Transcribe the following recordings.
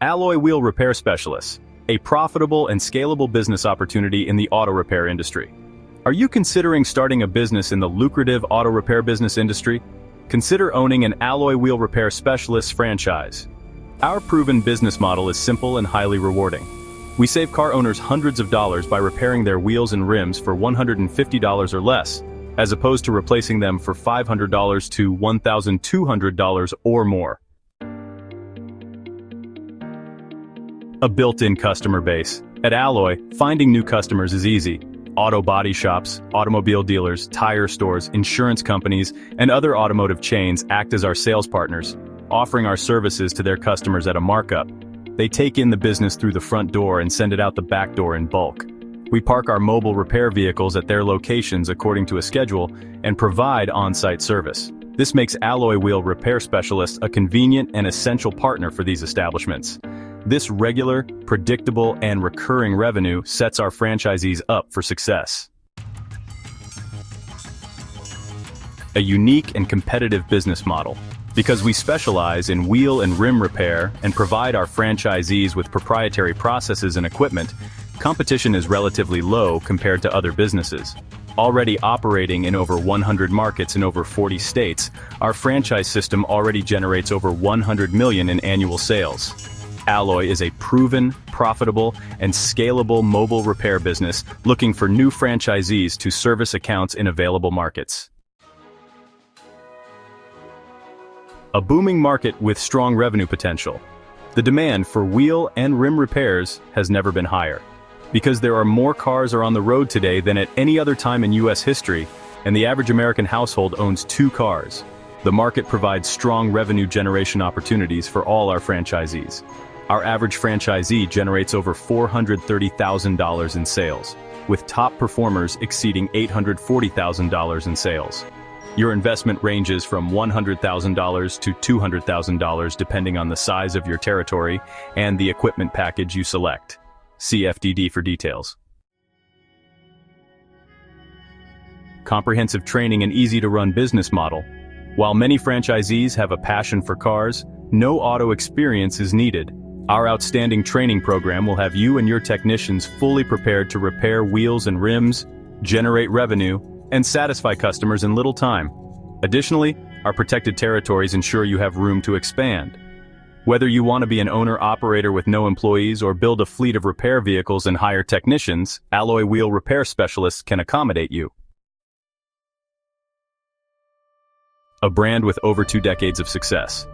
Alloy wheel repair specialists, a profitable and scalable business opportunity in the auto repair industry. Are you considering starting a business in the lucrative auto repair business industry? Consider owning an alloy wheel repair specialist franchise. Our proven business model is simple and highly rewarding. We save car owners hundreds of dollars by repairing their wheels and rims for $150 or less, as opposed to replacing them for $500 to $1,200 or more. A built-in customer base. At Alloy, finding new customers is easy. Auto body shops, automobile dealers, tire stores, insurance companies, and other automotive chains act as our sales partners, offering our services to their customers at a markup. They take in the business through the front door and send it out the back door in bulk. We park our mobile repair vehicles at their locations according to a schedule and provide on-site service. This makes Alloy Wheel Repair Specialists a convenient and essential partner for these establishments. This regular, predictable, and recurring revenue sets our franchisees up for success. A unique and competitive business model. Because we specialize in wheel and rim repair and provide our franchisees with proprietary processes and equipment, competition is relatively low compared to other businesses. Already operating in over 100 markets in over 40 states, our franchise system already generates over $100 million in annual sales. Alloy is a proven, profitable, and scalable mobile repair business looking for new franchisees to service accounts in available markets. A booming market with strong revenue potential. The demand for wheel and rim repairs has never been higher. Because there are more cars on the road today than at any other time in U.S. history, and the average American household owns 2 cars, the market provides strong revenue generation opportunities for all our franchisees. Our average franchisee generates over $430,000 in sales, with top performers exceeding $840,000 in sales. Your investment ranges from $100,000 to $200,000 depending on the size of your territory and the equipment package you select. See FDD for details. Comprehensive training and easy-to-run business model. While many franchisees have a passion for cars, no auto experience is needed. Our outstanding training program will have you and your technicians fully prepared to repair wheels and rims, generate revenue, and satisfy customers in little time. Additionally, our protected territories ensure you have room to expand. Whether you want to be an owner-operator with no employees or build a fleet of repair vehicles and hire technicians, Alloy Wheel Repair Specialists can accommodate you. A brand with over 2 decades of success.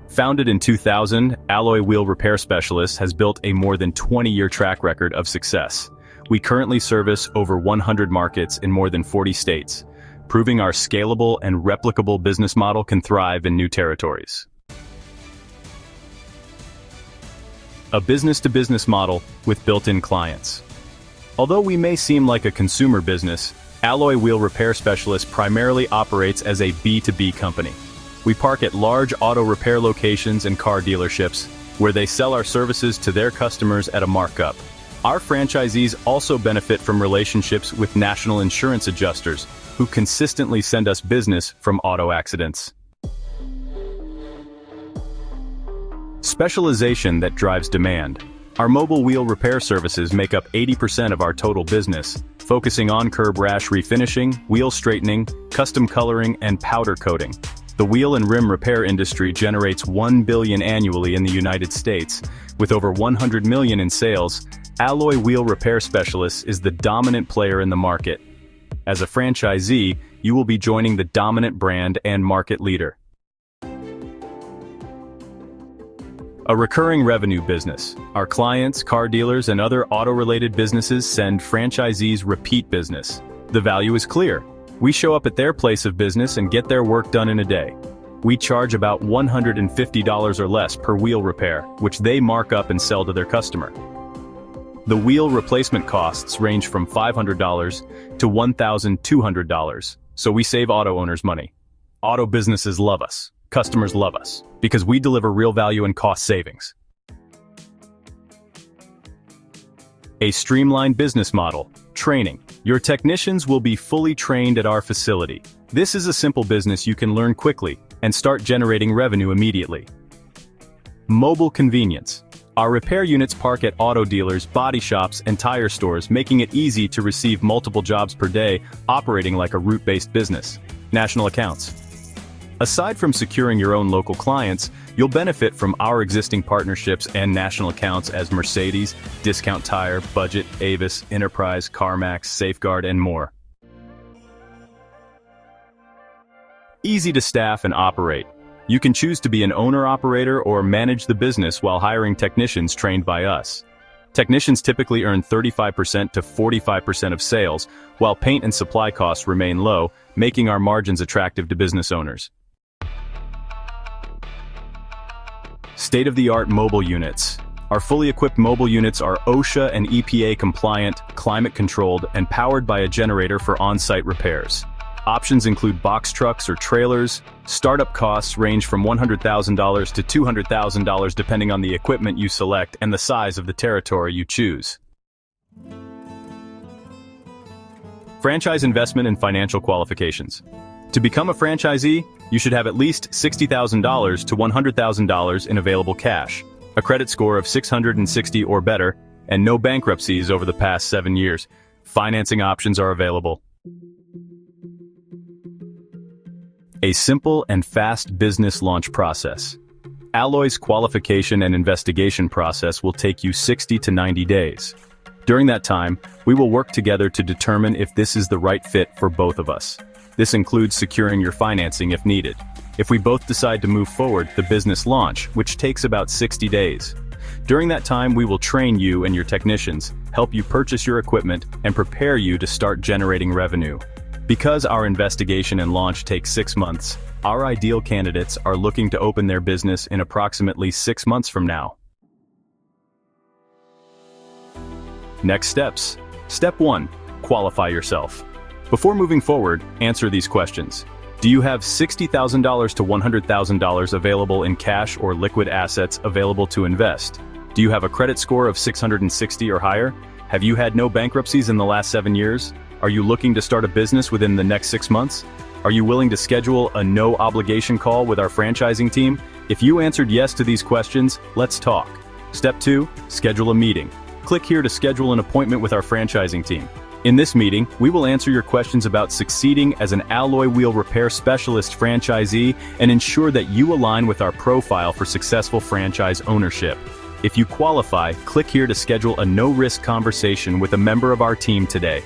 Founded in 2000, Alloy Wheel Repair Specialists has built a more than 20-year track record of success. We currently service over 100 markets in more than 40 states, proving our scalable and replicable business model can thrive in new territories. A business-to-business model with built-in clients. Although we may seem like a consumer business, Alloy Wheel Repair Specialists primarily operates as a B2B company. We park at large auto repair locations and car dealerships, where they sell our services to their customers at a markup. Our franchisees also benefit from relationships with national insurance adjusters, who consistently send us business from auto accidents. Specialization that drives demand. Our mobile wheel repair services make up 80% of our total business, focusing on curb rash refinishing, wheel straightening, custom coloring, and powder coating. The wheel and rim repair industry generates $1 billion annually in the United States. With over $100 million in sales, Alloy Wheel Repair Specialists is the dominant player in the market. As a franchisee, you will be joining the dominant brand and market leader. A recurring revenue business. Our clients, car dealers, and other auto-related businesses send franchisees repeat business. The value is clear. We show up at their place of business and get their work done in a day. We charge about $150 or less per wheel repair, which they mark up and sell to their customer. The wheel replacement costs range from $500 to $1,200, so we save auto owners money. Auto businesses love us. Customers love us, because we deliver real value and cost savings. A streamlined business model. Training. Your technicians will be fully trained at our facility. This is a simple business you can learn quickly and start generating revenue immediately. Mobile convenience. Our repair units park at auto dealers, body shops, and tire stores, making it easy to receive multiple jobs per day, operating like a route-based business. National accounts. Aside from securing your own local clients, you'll benefit from our existing partnerships and national accounts as Mercedes, Discount Tire, Budget, Avis, Enterprise, CarMax, Safeguard, and more. Easy to staff and operate. You can choose to be an owner-operator or manage the business while hiring technicians trained by us. Technicians typically earn 35% to 45% of sales, while paint and supply costs remain low, making our margins attractive to business owners. State-of-the-art mobile units. Our fully equipped mobile units are OSHA and EPA compliant, climate-controlled, and powered by a generator for on-site repairs. Options include box trucks or trailers. Startup costs range from $100,000 to $200,000 depending on the equipment you select and the size of the territory you choose. Franchise investment and financial qualifications. To become a franchisee, you should have at least $60,000 to $100,000 in available cash, a credit score of 660 or better, and no bankruptcies over the past 7 years. Financing options are available. A simple and fast business launch process. Alloy's qualification and investigation process will take you 60 to 90 days. During that time, we will work together to determine if this is the right fit for both of us. This includes securing your financing if needed. If we both decide to move forward, the business launch, which takes about 60 days. During that time, we will train you and your technicians, help you purchase your equipment, and prepare you to start generating revenue. Because our investigation and launch takes 6 months, our ideal candidates are looking to open their business in approximately 6 months from now. Next steps. Step 1. Qualify yourself. Before moving forward, answer these questions. Do you have $60,000 to $100,000 available in cash or liquid assets available to invest? Do you have a credit score of 660 or higher? Have you had no bankruptcies in the last 7 years? Are you looking to start a business within the next 6 months? Are you willing to schedule a no-obligation call with our franchising team? If you answered yes to these questions, let's talk. Step 2. Schedule a meeting. Click here to schedule an appointment with our franchising team. In this meeting, we will answer your questions about succeeding as an alloy wheel repair specialist franchisee and ensure that you align with our profile for successful franchise ownership. If you qualify, click here to schedule a no-risk conversation with a member of our team today.